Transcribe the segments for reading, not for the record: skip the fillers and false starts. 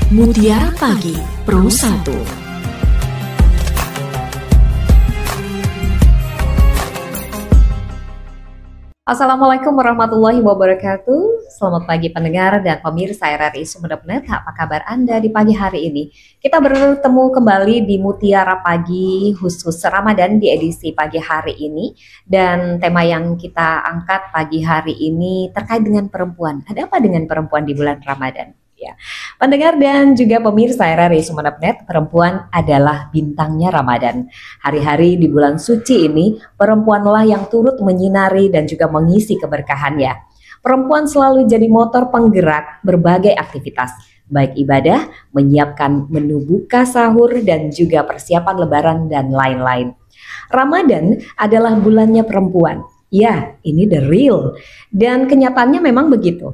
Mutiara Pagi Pro 1. Assalamualaikum warahmatullahi wabarakatuh. Selamat pagi pendengar dan pemirsa RRI Sumeneb.net. Apa kabar Anda di pagi hari ini? Kita bertemu kembali di Mutiara Pagi khusus Ramadan di edisi pagi hari ini. Dan tema yang kita angkat pagi hari ini terkait dengan perempuan. Ada apa dengan perempuan di bulan Ramadan? Ya, pendengar dan juga pemirsa RRI Sumeneb.net, perempuan adalah bintangnya Ramadan. Hari-hari di bulan suci ini, perempuanlah yang turut menyinari dan juga mengisi keberkahannya. Perempuan selalu jadi motor penggerak berbagai aktivitas, baik ibadah, menyiapkan menu buka sahur, dan juga persiapan lebaran dan lain-lain. Ramadan adalah bulannya perempuan. Ya, ini the real. Dan kenyataannya memang begitu.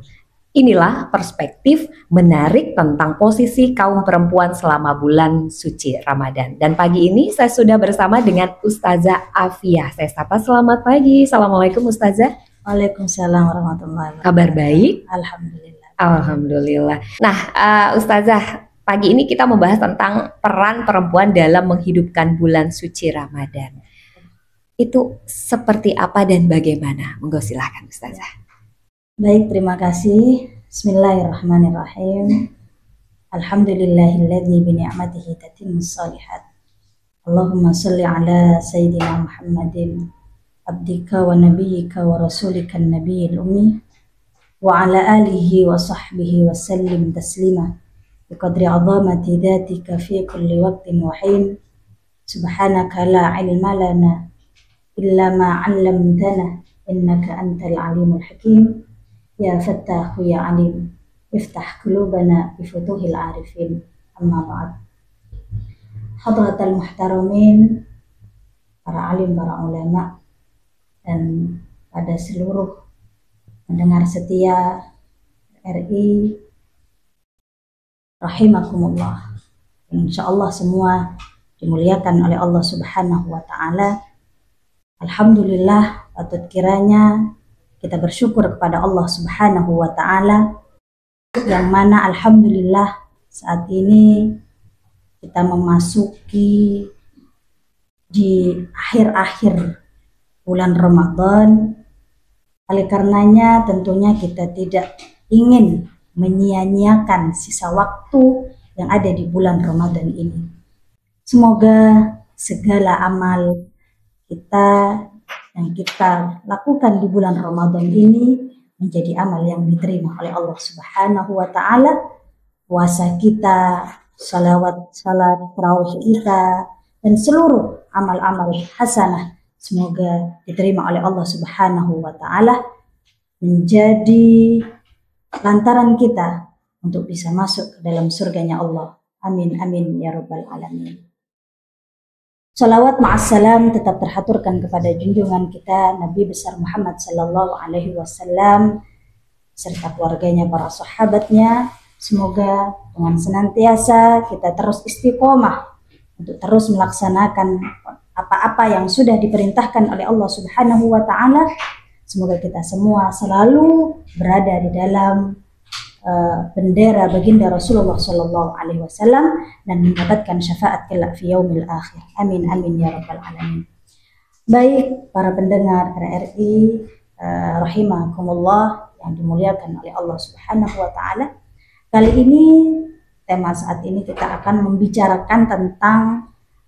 Inilah perspektif menarik tentang posisi kaum perempuan selama bulan suci Ramadan. Dan pagi ini saya sudah bersama dengan Ustazah Afiah. Saya sapa selamat pagi. Assalamualaikum Ustazah. Waalaikumsalam warahmatullahi wabarakatuh. Kabar baik? Alhamdulillah. Alhamdulillah. Nah, Ustazah, pagi ini kita membahas tentang peran perempuan dalam menghidupkan bulan suci Ramadan. Itu seperti apa dan bagaimana? Monggo silakan Ustazah. Baik, terima kasih. Bismillahirrahmanirrahim. Alhamdulillahilladzi bini'matihi tatimmus shalihat. Allahumma shalli ala sayyidina Muhammadin abdika wa nabiyyika wa rasulika an-nabiyil ummi wa ala alihi wa sahbihi wa sallim taslima biqadri 'azamati dhatika fi kulli waqtin wa hin. Subhanaka la ilma lana illa ma 'allamtana innaka antal alimul hakim. Ya Fattah ya Alim, iftah qulubana bifutuhil arifin. Amma ba'd. Hadratal muhtaramin, para alim, para ulama, dan pada seluruh pendengar setia RI rahimakumullah. Insyaallah semua dimuliakan oleh Allah Subhanahu wa taala. Alhamdulillah, patut kiranya kita bersyukur kepada Allah Subhanahu wa ta'ala, yang mana alhamdulillah saat ini kita memasuki di akhir-akhir bulan Ramadan. Oleh karenanya tentunya kita tidak ingin menyia-nyiakan sisa waktu yang ada di bulan Ramadan ini. Semoga segala amal kita yang kita lakukan di bulan Ramadan ini menjadi amal yang diterima oleh Allah Subhanahu wa ta'ala. Puasa kita, salat tarawih kita, dan seluruh amal-amal hasanah semoga diterima oleh Allah Subhanahu wa ta'ala, menjadi lantaran kita untuk bisa masuk ke dalam surganya Allah. Amin amin ya rabbal alamin. Salawat ma'assalam tetap terhaturkan kepada junjungan kita Nabi besar Muhammad sallallahu alaihi wasallam serta keluarganya, para sahabatnya. Semoga dengan senantiasa kita terus istiqomah untuk terus melaksanakan apa-apa yang sudah diperintahkan oleh Allah Subhanahu wa ta'ala. Semoga kita semua selalu berada di dalam bendera baginda Rasulullah Sallallahu Alaihi Wasallam dan mendapatkan syafaat kelak fi yaumil akhir. Amin amin ya rabbal alamin. Baik para pendengar RRI rahimakumullah yang dimuliakan oleh Allah Subhanahu wa ta'ala. Kali ini tema saat ini kita akan membicarakan tentang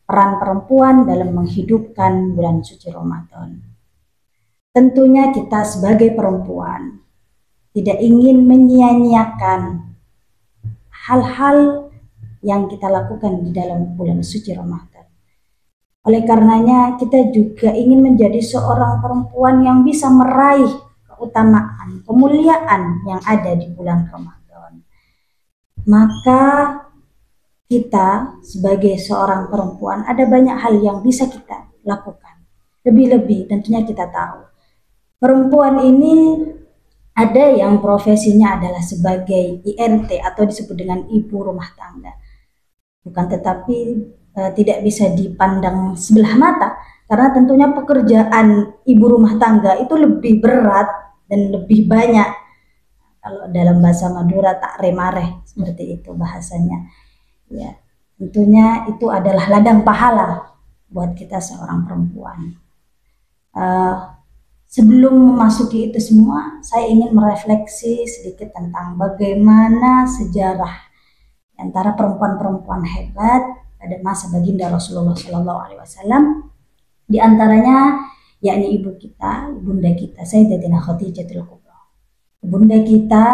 peran perempuan dalam menghidupkan bulan suci Ramadan. Tentunya kita sebagai perempuan tidak ingin menyia-nyiakan hal-hal yang kita lakukan di dalam bulan suci Ramadan. Oleh karenanya kita juga ingin menjadi seorang perempuan yang bisa meraih keutamaan, kemuliaan yang ada di bulan Ramadan. Maka kita sebagai seorang perempuan ada banyak hal yang bisa kita lakukan. Lebih-lebih tentunya kita tahu perempuan ini ada yang profesinya adalah sebagai IRT atau disebut dengan ibu rumah tangga. Bukan tetapi tidak bisa dipandang sebelah mata, karena tentunya pekerjaan ibu rumah tangga itu lebih berat dan lebih banyak Kalau dalam bahasa Madura tak remareh, seperti itu bahasanya. Ya, tentunya itu adalah ladang pahala buat kita seorang perempuan. Sebelum memasuki itu semua, saya ingin merefleksi sedikit tentang bagaimana sejarah antara perempuan-perempuan hebat pada masa baginda Rasulullah SAW. Di antaranya yakni ibu kita, ibunda kita Sayyidatina Khadijatul Kubra. Ibunda kita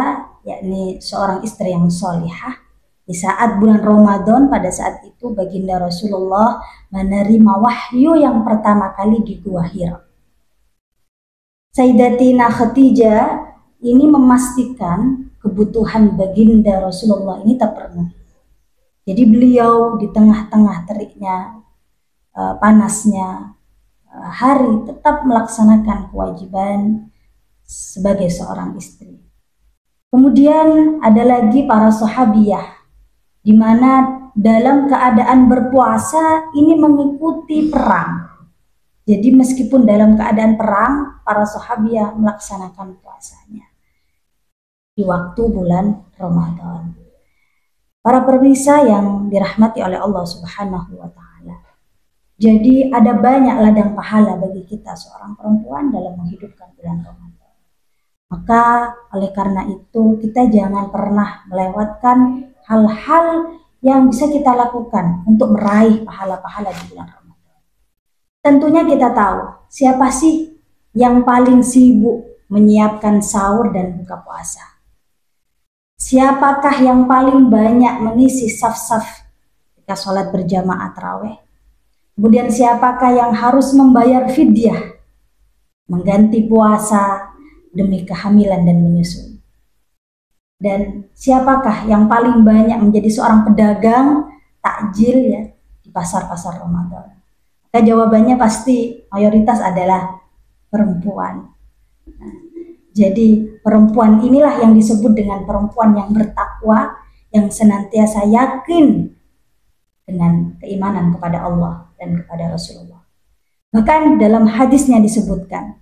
yakni seorang istri yang solihah. Di saat bulan Ramadan, pada saat itu baginda Rasulullah menerima wahyu yang pertama kali di Gua Hira. Sayyidatina Khadijah ini memastikan kebutuhan baginda Rasulullah ini terpenuhi. Jadi beliau di tengah-tengah teriknya, panasnya hari tetap melaksanakan kewajiban sebagai seorang istri. Kemudian ada lagi para sahabiyah, di mana dalam keadaan berpuasa ini mengikuti perang. Jadi meskipun dalam keadaan perang, para sahabiyah melaksanakan puasanya di waktu bulan Ramadan. Para pemirsa yang dirahmati oleh Allah Subhanahu wa Ta'ala. Jadi ada banyak ladang pahala bagi kita seorang perempuan dalam menghidupkan bulan Ramadan. Maka oleh karena itu kita jangan pernah melewatkan hal-hal yang bisa kita lakukan untuk meraih pahala-pahala di bulan Ramadan. Tentunya kita tahu siapa sih yang paling sibuk menyiapkan sahur dan buka puasa. Siapakah yang paling banyak mengisi saf-saf ketika sholat berjamaah tarawih? Kemudian siapakah yang harus membayar fidyah, mengganti puasa demi kehamilan dan menyusui? Dan siapakah yang paling banyak menjadi seorang pedagang takjil ya di pasar-pasar Ramadan? Maka jawabannya pasti mayoritas adalah perempuan. Nah, jadi perempuan inilah yang disebut dengan perempuan yang bertakwa, yang senantiasa yakin dengan keimanan kepada Allah dan kepada Rasulullah. Bahkan dalam hadisnya disebutkan,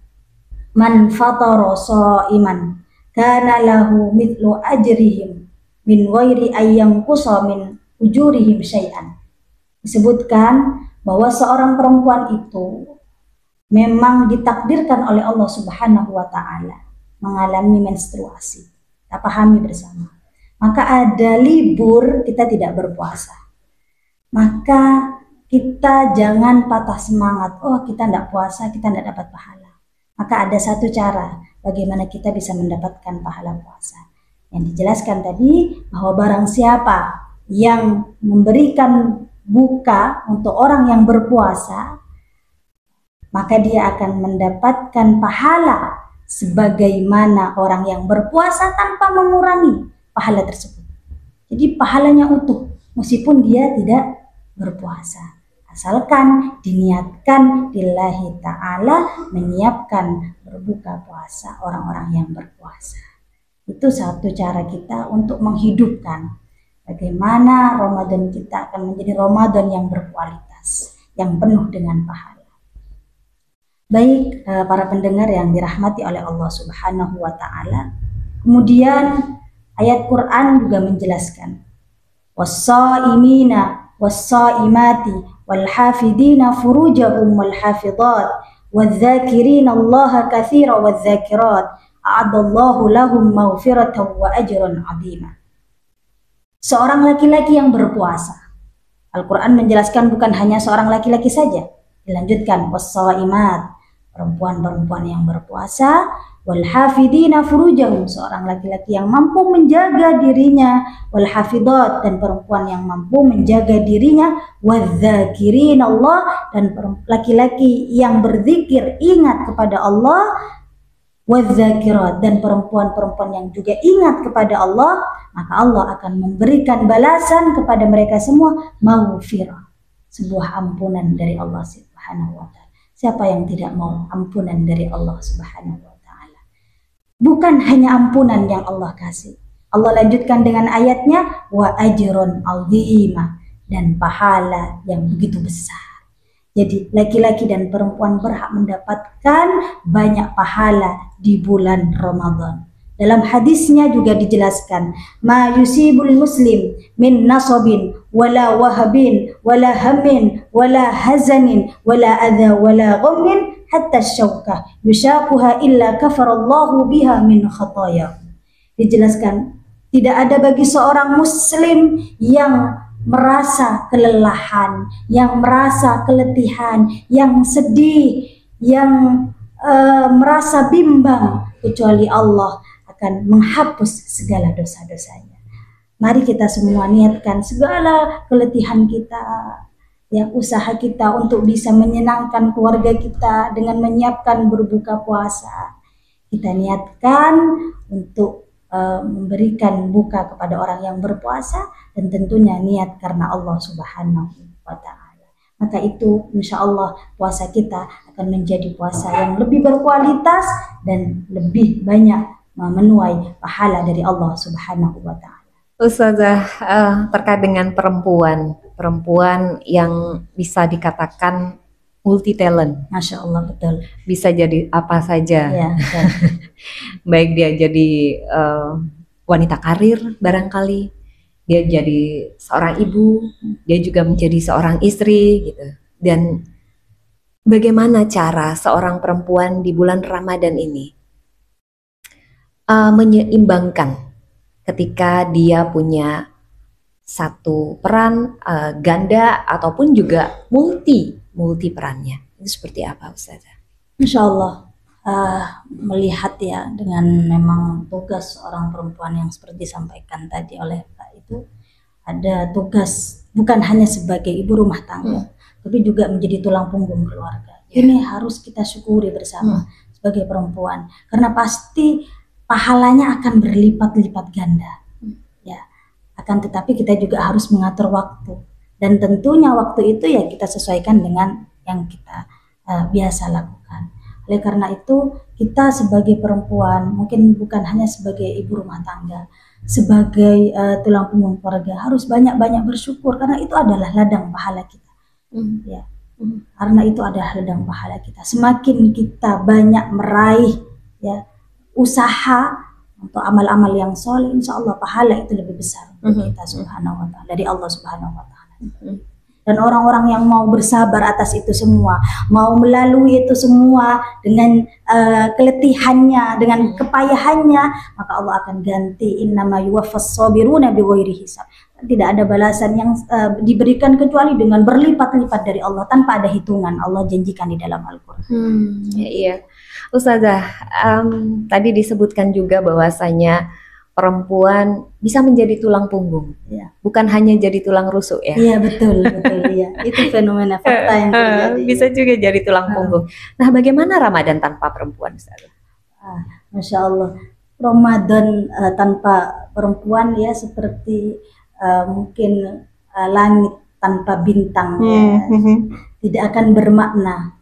man fatara shaiman kana lahu mithlu ajrihim min ghairi ayyanqusa min ujurihim syai'an. Disebutkan bahwa seorang perempuan itu memang ditakdirkan oleh Allah Subhanahu wa Ta'ala mengalami menstruasi. Kita pahami bersama. Maka ada libur kita tidak berpuasa. Maka kita jangan patah semangat. Oh, kita tidak puasa, kita tidak dapat pahala. Maka ada satu cara bagaimana kita bisa mendapatkan pahala puasa. Yang dijelaskan tadi bahwa barang siapa yang memberikan buka untuk orang yang berpuasa, maka dia akan mendapatkan pahala sebagaimana orang yang berpuasa tanpa mengurangi pahala tersebut. Jadi pahalanya utuh meskipun dia tidak berpuasa, asalkan diniatkan lillahi ta'ala menyiapkan berbuka puasa orang-orang yang berpuasa. Itu satu cara kita untuk menghidupkan bagaimana Ramadan kita akan menjadi Ramadan yang berkualitas, yang penuh dengan pahala. Baik para pendengar yang dirahmati oleh Allah Subhanahu wa Ta'ala. Kemudian ayat Quran juga menjelaskan, was-shaimina was-shaimati wal-hafidina furujahum wal-hafidhat wadh-dhakirina Allaha katsira wadh-dhakirat a'adallahu lahum maghfiratan wa ajran 'azima. Seorang laki-laki yang berpuasa. Al-Quran menjelaskan bukan hanya seorang laki-laki saja. Dilanjutkan, was-shaimat, perempuan-perempuan yang berpuasa, wal hafidina furujahum, seorang laki-laki yang mampu menjaga dirinya, wal hafidat, dan perempuan yang mampu menjaga dirinya, wadzakirin Allah, dan laki-laki yang berzikir ingat kepada Allah, wadzakirat, dan perempuan-perempuan yang juga ingat kepada Allah, maka Allah akan memberikan balasan kepada mereka semua maghfirah, sebuah ampunan dari Allah Subhanahu wa Ta'ala. Siapa yang tidak mau ampunan dari Allah Subhanahu wa Ta'ala? Bukan hanya ampunan yang Allah kasih. Allah lanjutkan dengan ayatnya, wa ajrun 'azima, dan pahala yang begitu besar. Jadi laki-laki dan perempuan berhak mendapatkan banyak pahala di bulan Ramadan. Dalam hadisnya juga dijelaskan, ma yusibul muslim min nasabin wala wahabin wala hamin wala hazanin wala adha wala ghammin hatta syaukah yushaquha illa kafarallahu biha min khataya. Dijelaskan, tidak ada bagi seorang muslim yang merasa kelelahan, yang merasa keletihan, yang sedih, yang merasa bimbang, kecuali Allah akan menghapus segala dosa-dosanya. Mari kita semua niatkan segala keletihan kita, ya, usaha kita untuk bisa menyenangkan keluarga kita dengan menyiapkan berbuka puasa. Kita niatkan untuk memberikan buka kepada orang yang berpuasa, dan tentunya niat karena Allah Subhanahu wa Ta'ala. Maka itu insya Allah puasa kita akan menjadi puasa yang lebih berkualitas dan lebih banyak menuai pahala dari Allah Subhanahu wa Ta'ala. Ustazah, terkait dengan perempuan yang bisa dikatakan multi talent. Masya Allah, betul. Bisa jadi apa saja. Ya, Baik dia jadi wanita karir barangkali, dia jadi seorang ibu, dia juga menjadi seorang istri gitu. Dan bagaimana cara seorang perempuan di bulan Ramadan ini menyeimbangkan ketika dia punya satu peran ganda ataupun juga multi perannya. Itu seperti apa, Ustazah? Insya Allah melihat ya, dengan memang tugas seorang perempuan yang seperti disampaikan tadi oleh Pak, itu ada tugas bukan hanya sebagai ibu rumah tangga, tapi juga menjadi tulang punggung keluarga. Ini harus kita syukuri bersama sebagai perempuan, karena pasti pahalanya akan berlipat-lipat ganda. Ya, akan tetapi kita juga harus mengatur waktu, dan tentunya waktu itu ya kita sesuaikan dengan yang kita biasa lakukan. Oleh karena itu, kita sebagai perempuan, mungkin bukan hanya sebagai ibu rumah tangga, sebagai tulang punggung keluarga, harus banyak-banyak bersyukur, karena itu adalah ladang pahala kita. Ya, karena itu adalah ladang pahala kita. Semakin kita banyak meraih ya usaha untuk amal-amal yang soleh, insya Allah pahala itu lebih besar untuk kita Subhanahu wa Ta'ala, dari Allah Subhanahu wa Ta'ala. Dan orang-orang yang mau bersabar atas itu semua, mau melalui itu semua dengan keletihannya, dengan kepayahannya, maka Allah akan ganti, innama yuwaffas sabiruna bighairi hisab. Tidak ada balasan yang diberikan kecuali dengan berlipat-lipat dari Allah, tanpa ada hitungan. Allah janjikan di dalam Al-Quran. Iya, Ustazah, tadi disebutkan juga bahwasanya perempuan bisa menjadi tulang punggung, bukan hanya jadi tulang rusuk ya. Iya, betul ya. Itu fenomena fakta yang terjadi. Bisa juga jadi tulang punggung. Nah, bagaimana Ramadan tanpa perempuan, Ustazah? Masya Allah, Ramadan tanpa perempuan ya seperti mungkin langit tanpa bintang, tidak akan bermakna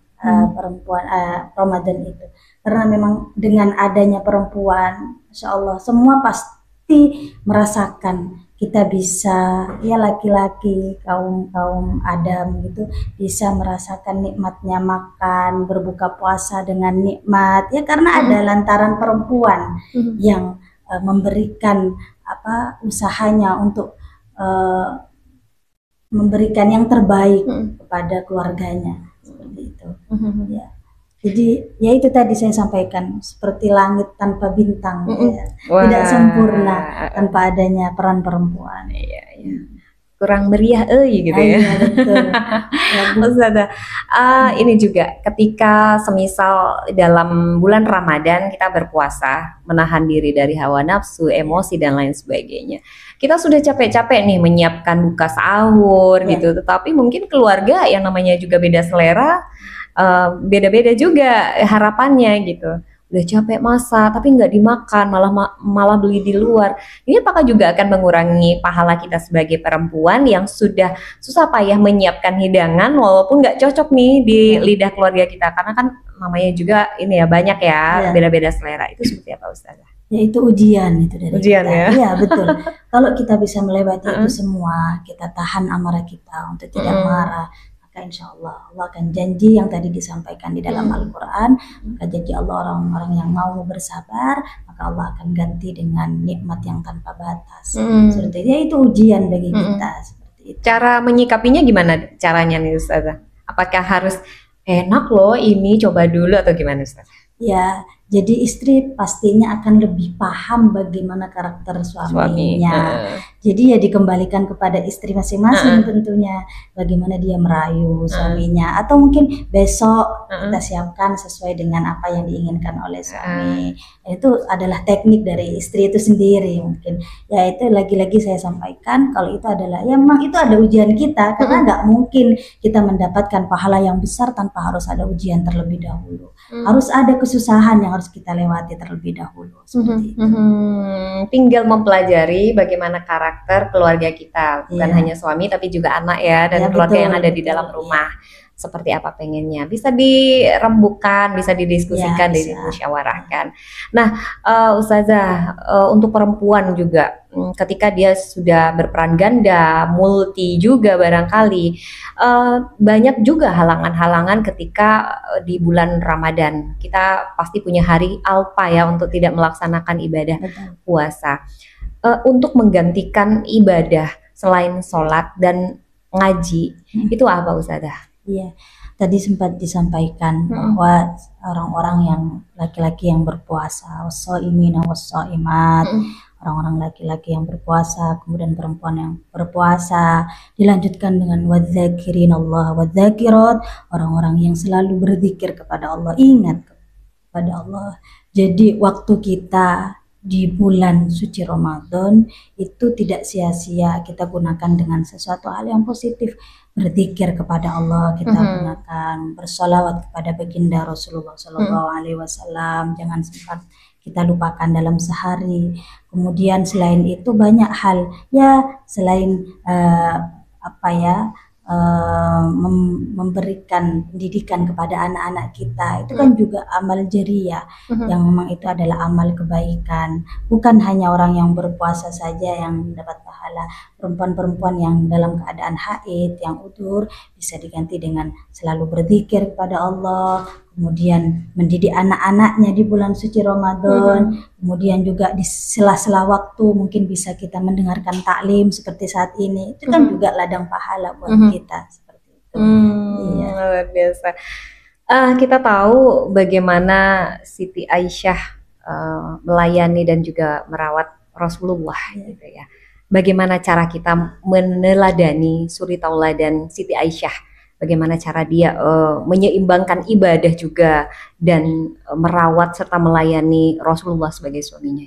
perempuan Ramadan itu, karena memang dengan adanya perempuan, Insya Allah semua pasti merasakan. Kita bisa, ya laki-laki, kaum Adam gitu, bisa merasakan nikmatnya makan, berbuka puasa dengan nikmat, ya karena ada lantaran perempuan yang memberikan usahanya untuk memberikan yang terbaik kepada keluarganya, seperti itu. Ya. Jadi ya itu tadi saya sampaikan, seperti langit tanpa bintang, ya. Tidak sempurna tanpa adanya peran perempuan. Iya. Kurang meriah gitu ya. Iya, betul. Ustazah, ini juga ketika semisal dalam bulan Ramadan kita berpuasa, menahan diri dari hawa nafsu, emosi dan lain sebagainya. Kita sudah capek-capek nih menyiapkan buka sahur gitu, tetapi mungkin keluarga yang namanya juga beda selera, beda-beda juga harapannya gitu. Udah capek masak tapi nggak dimakan, malah beli di luar. Ini apakah juga akan mengurangi pahala kita sebagai perempuan yang sudah susah payah menyiapkan hidangan walaupun nggak cocok nih di lidah keluarga kita, karena kan namanya juga ini ya banyak ya beda-beda selera. Itu seperti apa, Ustazah? Ya itu ujian itu dari ujian kita. Ya? Iya betul. Kalau kita bisa melewati itu semua, kita tahan amarah kita untuk tidak marah, maka maka insya Allah Allah akan janji yang tadi disampaikan di dalam Al-Quran, maka janji Allah orang-orang yang mau bersabar, maka Allah akan ganti dengan nikmat yang tanpa batas. Seperti itu ujian bagi kita. Seperti itu. Cara menyikapinya gimana caranya nih Ustazah? Apakah harus enak loh ini coba dulu atau gimana Ustazah? Ya, jadi istri pastinya akan lebih paham bagaimana karakter suaminya. Jadi ya dikembalikan kepada istri masing-masing tentunya, bagaimana dia merayu suaminya, atau mungkin besok kita siapkan sesuai dengan apa yang diinginkan oleh suami. Itu adalah teknik dari istri itu sendiri mungkin. Ya itu lagi-lagi saya sampaikan kalau itu adalah ya memang itu ada ujian kita, karena nggak mungkin kita mendapatkan pahala yang besar tanpa harus ada ujian terlebih dahulu. Harus ada kesusahan yang harus kita lewati terlebih dahulu. Seperti itu. Tinggal mempelajari bagaimana karakter keluarga kita, bukan hanya suami tapi juga anak ya, dan keluarga yang ada di dalam rumah. Seperti apa pengennya, bisa dirembukan, bisa didiskusikan, dimusyawarahkan. Nah, Ustazah, untuk perempuan juga, ketika dia sudah berperan ganda, multi juga barangkali, banyak juga halangan-halangan ketika di bulan Ramadan. Kita pasti punya hari alpa ya untuk tidak melaksanakan ibadah puasa. Untuk menggantikan ibadah selain sholat dan ngaji, itu apa Ustazah? Iya, tadi sempat disampaikan bahwa orang-orang yang laki-laki yang berpuasa, wasshaimina wassaimat, orang-orang laki-laki yang berpuasa, kemudian perempuan yang berpuasa, dilanjutkan dengan wadzakirinallah wadzakirat, orang-orang yang selalu berzikir kepada Allah, ingat kepada Allah. Jadi waktu kita di bulan suci Ramadan itu tidak sia-sia kita gunakan dengan sesuatu hal yang positif. Berzikir kepada Allah, kita gunakan bersolawat kepada baginda Rasulullah SAW, jangan sempat kita lupakan dalam sehari. Kemudian selain itu banyak hal ya, selain memberikan pendidikan kepada anak-anak kita, itu kan juga amal jariyah, yang memang itu adalah amal kebaikan. Bukan hanya orang yang berpuasa saja yang mendapat pahala, perempuan-perempuan yang dalam keadaan haid, yang udur, bisa diganti dengan selalu berzikir kepada Allah, kemudian mendidik anak-anaknya di bulan suci Ramadan, kemudian juga di sela-sela waktu mungkin bisa kita mendengarkan taklim seperti saat ini, itu kan juga ladang pahala buat kita. Seperti itu. Iya. Luar biasa. Kita tahu bagaimana Siti Aisyah melayani dan juga merawat Rasulullah gitu ya. Bagaimana cara kita meneladani suri tauladan Siti Aisyah? Bagaimana cara dia menyeimbangkan ibadah juga dan merawat serta melayani Rasulullah sebagai suaminya?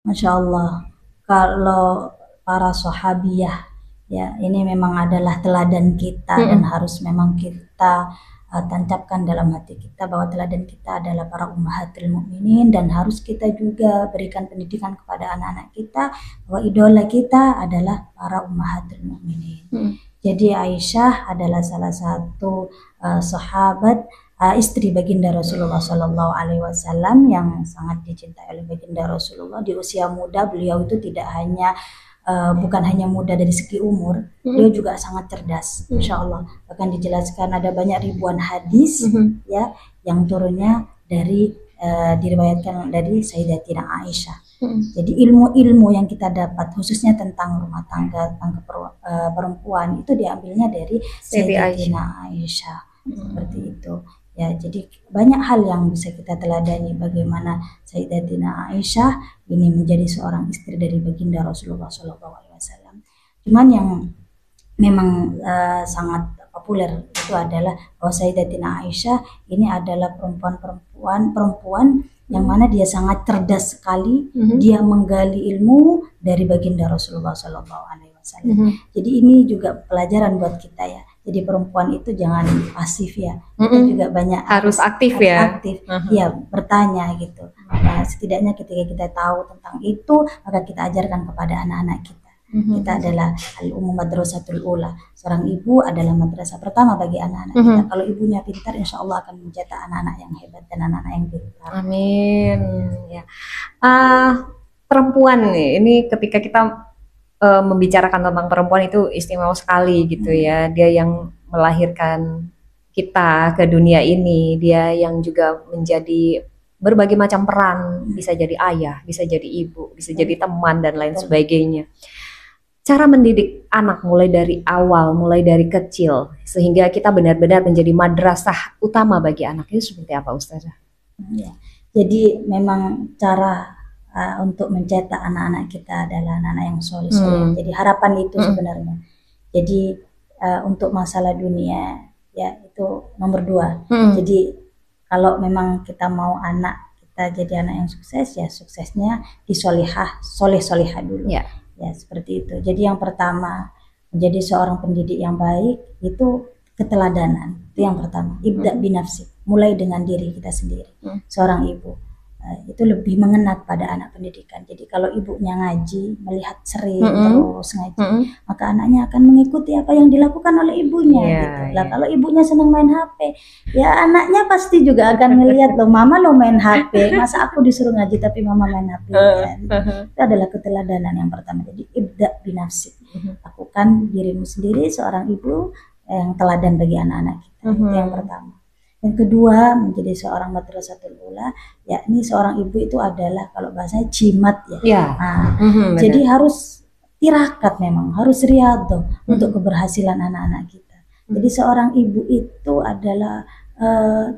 Masya Allah, kalau para sahabiyah ya ini memang adalah teladan kita, dan harus memang kita tancapkan dalam hati kita bahwa teladan kita adalah para ummahatul mukminin, dan harus kita juga berikan pendidikan kepada anak-anak kita bahwa idola kita adalah para ummahatul mukminin. Jadi Aisyah adalah salah satu sahabat, istri baginda Rasulullah SAW yang sangat dicintai oleh baginda Rasulullah. Di usia muda beliau itu tidak hanya bukan hanya muda dari segi umur, beliau juga sangat cerdas, insya Allah. Bahkan dijelaskan ada banyak ribuan hadis ya yang turunnya dari diriwayatkan dari Sayyidatina Aisyah. Jadi ilmu-ilmu yang kita dapat khususnya tentang rumah tangga, tentang perempuan itu diambilnya dari Sayyidatina Aisyah. Seperti itu. Ya, jadi banyak hal yang bisa kita teladani bagaimana Sayyidatina Aisyah ini menjadi seorang istri dari baginda Rasulullah SAW. Cuman yang memang sangat populer itu adalah bahwa Sayyidatina Aisyah ini adalah perempuan yang mana dia sangat cerdas sekali, dia menggali ilmu dari baginda Rasulullah SAW. Jadi ini juga pelajaran buat kita ya. Jadi perempuan itu jangan pasif ya, kita juga banyak harus aktif ya. Aktif, ya bertanya gitu. Nah, setidaknya ketika kita tahu tentang itu, maka kita ajarkan kepada anak-anak kita. Kita adalah al-ummu madrasatul ula. Seorang ibu adalah madrasah pertama bagi anak-anak kita. Kalau ibunya pintar, insya Allah akan mencetak anak-anak yang hebat dan anak-anak yang pintar. Amin. Ya. Perempuan nih, ini ketika kita membicarakan tentang perempuan itu istimewa sekali gitu ya. Dia yang melahirkan kita ke dunia ini, dia yang juga menjadi berbagai macam peran, bisa jadi ayah, bisa jadi ibu, bisa jadi teman dan lain sebagainya. Cara mendidik anak mulai dari awal, mulai dari kecil, sehingga kita benar-benar menjadi madrasah utama bagi anak itu seperti apa, Ustazah? Ya. Jadi memang cara untuk mencetak anak-anak kita adalah anak-anak yang soleh. Jadi harapan itu sebenarnya. Jadi untuk masalah dunia ya itu nomor 2. Jadi kalau memang kita mau anak kita jadi anak yang sukses, ya suksesnya di soleh-solehah dulu. Ya seperti itu. Jadi yang pertama, menjadi seorang pendidik yang baik itu keteladanan. Itu yang pertama. Ibda binafsi, mulai dengan diri kita sendiri. Seorang ibu itu lebih mengena pada anak pendidikan. Jadi kalau ibunya ngaji, melihat sering terus ngaji, maka anaknya akan mengikuti apa yang dilakukan oleh ibunya. Gitu. Lah kalau ibunya senang main HP, ya anaknya pasti juga akan melihat, loh mama lo main HP, masa aku disuruh ngaji tapi mama main HP. Gitu. Itu adalah keteladanan yang pertama. Jadi ibda binafsi, lakukan dirimu sendiri seorang ibu yang teladan bagi anak-anak kita. Itu yang pertama. Yang kedua, menjadi seorang madrasatul ula, yakni seorang ibu itu adalah kalau bahasanya jimat ya. Jadi harus tirakat, memang harus riyadhah untuk keberhasilan anak-anak kita. Jadi seorang ibu itu adalah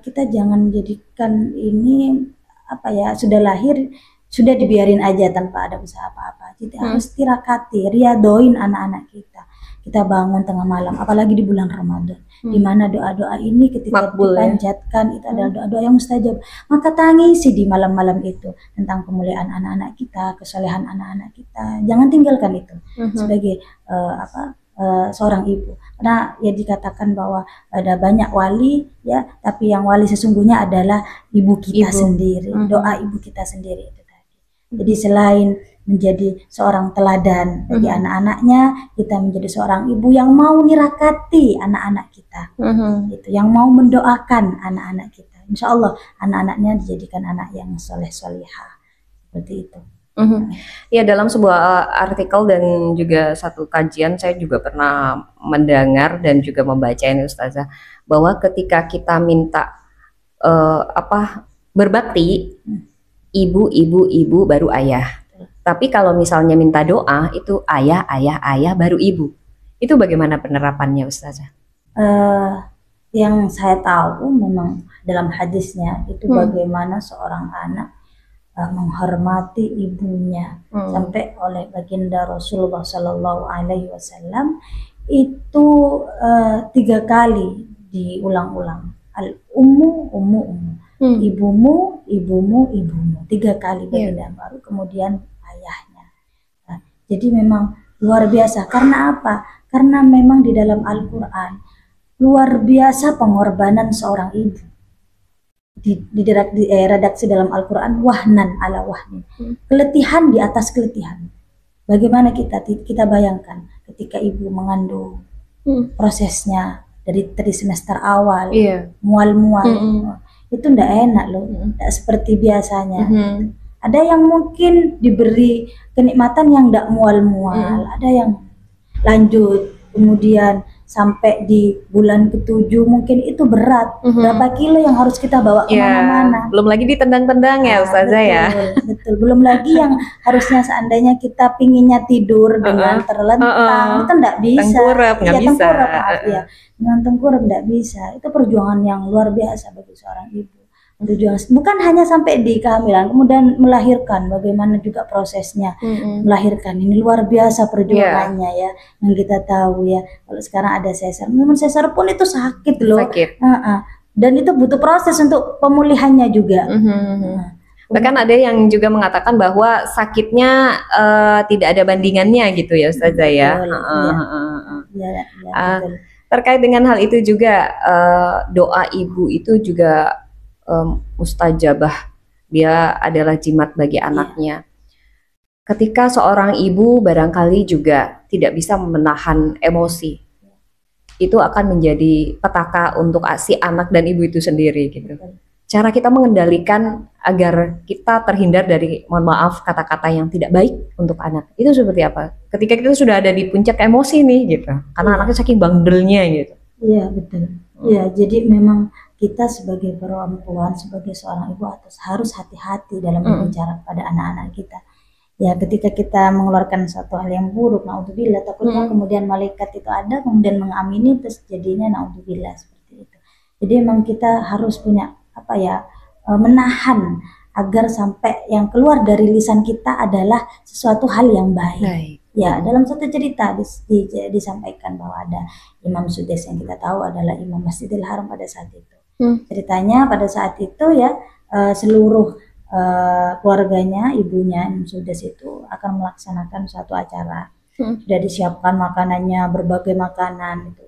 kita jangan menjadikan ini apa ya, sudah lahir sudah dibiarin aja tanpa ada usaha apa-apa. Jadi harus tirakati, riyadhoin anak-anak kita. Kita bangun tengah malam, apalagi di bulan Ramadan, di mana doa-doa ini ketika dipanjatkan itu adalah doa-doa yang mustajab. Maka tangisi di malam-malam itu tentang kemuliaan anak-anak kita, kesolehan anak-anak kita. Jangan tinggalkan itu sebagai seorang ibu. Karena ya dikatakan bahwa ada banyak wali ya, tapi yang wali sesungguhnya adalah ibu kita sendiri. Doa ibu kita sendiri itu tadi. Jadi selain menjadi seorang teladan bagi anak-anaknya, kita menjadi seorang ibu yang mau nirakati anak-anak kita, gitu, yang mau mendoakan anak-anak kita. Insya Allah anak-anaknya dijadikan anak yang soleh-solehah, seperti itu. Ya, dalam sebuah artikel dan juga satu kajian saya juga pernah mendengar dan juga membaca ini Ustazah, bahwa ketika kita minta berbakti, ibu baru ayah. Tapi kalau misalnya minta doa itu ayah baru ibu. Itu bagaimana penerapannya Ustazah? Yang saya tahu memang dalam hadisnya itu bagaimana seorang anak menghormati ibunya, sampai oleh baginda Rasulullah Shallallahu Alaihi Wasallam itu 3 kali diulang-ulang. Al-ummu, ibumu, 3 kali baginda, baru kemudian ayahnya. Nah, jadi memang luar biasa. Karena apa? Karena memang di dalam Al-Quran luar biasa pengorbanan seorang ibu. Di redaksi dalam Al-Quran, wahnan ala wahnin, keletihan di atas keletihan. Bagaimana kita bayangkan ketika ibu mengandung, prosesnya dari semester awal, mual-mual, itu ndak enak loh, ndak seperti biasanya. Ada yang mungkin diberi kenikmatan yang ndak mual-mual, ada yang lanjut, kemudian sampai di bulan ke-7 mungkin itu berat, berapa kilo yang harus kita bawa kemana-mana. Belum lagi ditendang-tendang ya Ustazah ya. Betul, belum lagi yang harusnya seandainya kita pinginnya tidur dengan terlentang, itu ndak bisa. Tengkurap, nggak bisa. Tengkurap, maaf ya. Dengan tengkurap ndak bisa. Itu perjuangan yang luar biasa bagi seorang ibu. Bukan hanya sampai di kehamilan, kemudian melahirkan, bagaimana juga prosesnya melahirkan. Ini luar biasa perjuangannya ya, yang kita tahu ya. Kalau sekarang ada sesar, memang sesar pun itu sakit loh. Dan itu butuh proses untuk pemulihannya juga. Bahkan ada yang juga mengatakan bahwa sakitnya tidak ada bandingannya gitu ya Ustazah ya. Terkait dengan hal itu juga doa ibu itu juga mustajabah, dia adalah jimat bagi anaknya. Ketika seorang ibu barangkali juga tidak bisa menahan emosi, itu akan menjadi petaka untuk si anak dan ibu itu sendiri gitu. Cara kita mengendalikan agar kita terhindar dari, mohon maaf, kata-kata yang tidak baik untuk anak, itu seperti apa? Ketika kita sudah ada di puncak emosi nih gitu, karena anaknya saking bandelnya gitu. Iya, betul. Iya, jadi memang kita sebagai perempuan, sebagai seorang ibu harus hati-hati dalam berbicara pada anak-anak kita. Ya, ketika kita mengeluarkan satu hal yang buruk, naudzubillah, takutnya kemudian malaikat itu ada kemudian mengamini, terus jadinya naudzubillah seperti itu. Jadi memang kita harus punya apa ya, menahan agar sampai yang keluar dari lisan kita adalah sesuatu hal yang baik. Ya, dalam satu cerita disampaikan bahwa ada Imam Sudais yang kita tahu adalah Imam Masjidil Haram pada saat itu. Ceritanya pada saat itu ya, seluruh keluarganya, ibunya Imam Sudais itu akan melaksanakan suatu acara. Sudah disiapkan makanannya, berbagai makanan itu.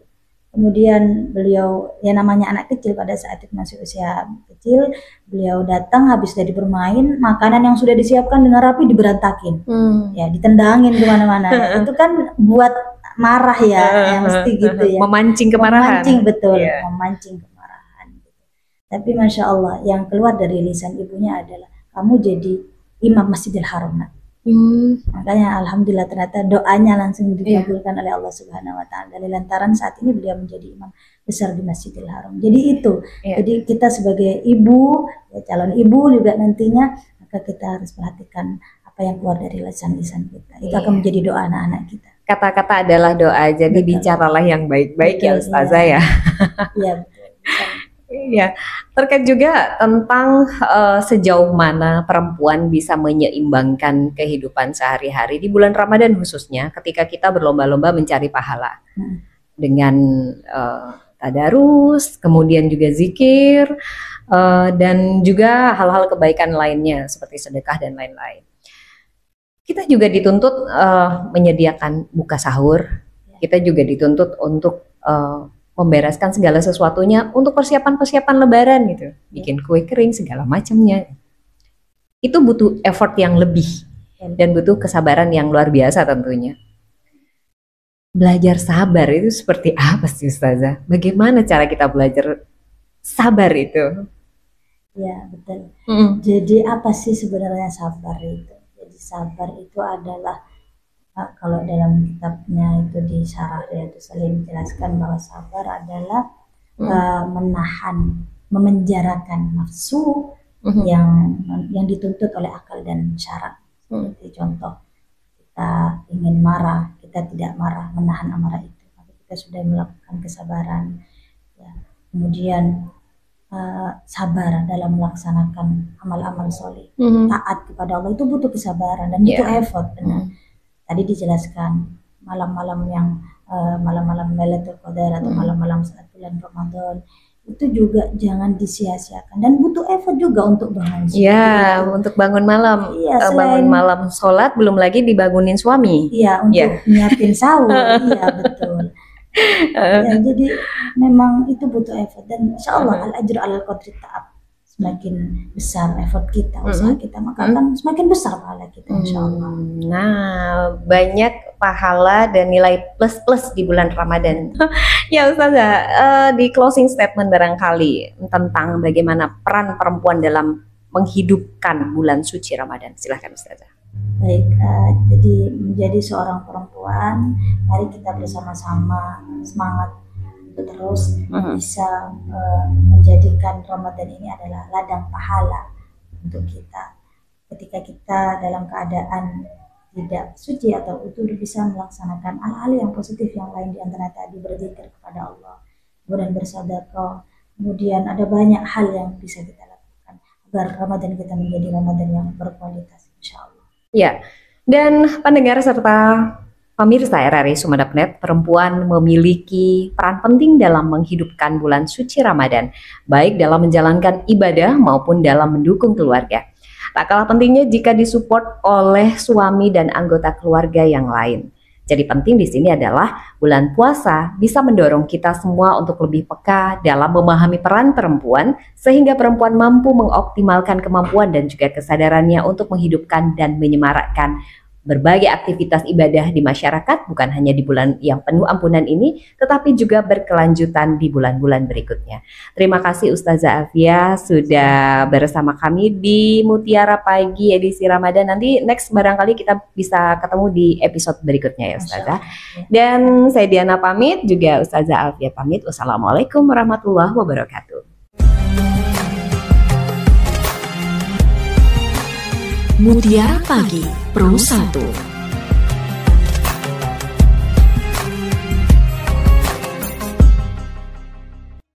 Kemudian beliau, ya namanya anak kecil pada saat itu masih usia kecil, beliau datang habis dari bermain, makanan yang sudah disiapkan dengan rapi diberantakin, ya ditendangin kemana-mana. Itu kan buat marah ya, ya mesti gitu ya. Memancing kemarahan. Memancing, betul, memancing kemarahan. Tapi Masya Allah, yang keluar dari lisan ibunya adalah, kamu jadi imam Masjidil Haram. Makanya alhamdulillah ternyata doanya langsung dikabulkan oleh Allah Subhanahu wa taala. Dari lantaran saat ini beliau menjadi imam besar di Masjidil Haram. Jadi itu. Jadi kita sebagai ibu, ya calon ibu juga nantinya, maka kita harus perhatikan apa yang keluar dari lisan-lisan kita. Itu akan menjadi doa anak-anak kita. Kata-kata adalah doa. Jadi bicaralah yang baik-baik ya Ustazah ya. Iya, betul. Iya, terkait juga tentang sejauh mana perempuan bisa menyeimbangkan kehidupan sehari-hari di bulan Ramadan khususnya ketika kita berlomba-lomba mencari pahala dengan tadarus, kemudian juga zikir, dan juga hal-hal kebaikan lainnya seperti sedekah dan lain-lain. Kita juga dituntut menyediakan buka sahur, kita juga dituntut untuk membereskan segala sesuatunya untuk persiapan-persiapan lebaran gitu, bikin kue kering segala macamnya. Itu butuh effort yang lebih dan butuh kesabaran yang luar biasa tentunya. Belajar sabar itu seperti apa sih Ustazah? Bagaimana cara kita belajar sabar itu? Ya, betul. Jadi apa sih sebenarnya sabar itu? Jadi sabar itu adalah, kalau dalam kitabnya itu di Syarah Riyadhus Shalihin menjelaskan bahwa sabar adalah menahan, memenjarakan nafsu yang dituntut oleh akal dan syara. Seperti contoh, kita ingin marah, kita tidak marah, menahan amarah itu. Tapi kita sudah melakukan kesabaran. Ya. Kemudian sabar dalam melaksanakan amal-amal soleh, taat kepada Allah itu butuh kesabaran dan butuh effort. Benar. Tadi dijelaskan malam-malam yang malam-malam Lailatul Qadar atau malam-malam saat bulan Ramadan itu juga jangan disia-siakan dan butuh effort juga untuk bangun. Iya, untuk bangun malam, bangun malam sholat, belum lagi dibangunin suami. Iya, untuk nyiapin sahur. Iya, betul. Ya, jadi memang itu butuh effort dan insya Allah al-ajru alal qadri ta'ab. Semakin besar effort kita, usaha kita, maka akan semakin besar pahala kita insya Allah. Nah, banyak pahala dan nilai plus-plus di bulan Ramadan. Ya Ustazah, di closing statement barangkali tentang bagaimana peran perempuan dalam menghidupkan bulan suci Ramadan. Silahkan Ustazah. Baik, jadi menjadi seorang perempuan, mari kita bersama-sama semangat terus bisa menjadikan Ramadan ini adalah ladang pahala untuk kita. Ketika kita dalam keadaan tidak suci atau utuh, bisa melaksanakan hal-hal yang positif yang lain, diantara tadi berzikir kepada Allah, kemudian bersedekah, kemudian ada banyak hal yang bisa kita lakukan agar Ramadan kita menjadi Ramadan yang berkualitas insya Allah. Ya, dan pendengar serta pemirsa RRI Sumeneb.net, perempuan memiliki peran penting dalam menghidupkan bulan suci Ramadan, baik dalam menjalankan ibadah maupun dalam mendukung keluarga. Tak kalah pentingnya jika disupport oleh suami dan anggota keluarga yang lain. Jadi penting di sini adalah bulan puasa bisa mendorong kita semua untuk lebih peka dalam memahami peran perempuan, sehingga perempuan mampu mengoptimalkan kemampuan dan juga kesadarannya untuk menghidupkan dan menyemarakkan berbagai aktivitas ibadah di masyarakat, bukan hanya di bulan yang penuh ampunan ini, tetapi juga berkelanjutan di bulan-bulan berikutnya. Terima kasih Ustazah Afia sudah bersama kami di Mutiara Pagi edisi Ramadan. Nanti next barangkali kita bisa ketemu di episode berikutnya ya Ustazah. Dan saya Diana pamit, juga Ustazah Afia pamit. Wassalamualaikum warahmatullahi wabarakatuh. Mutiara Pagi Pro 1.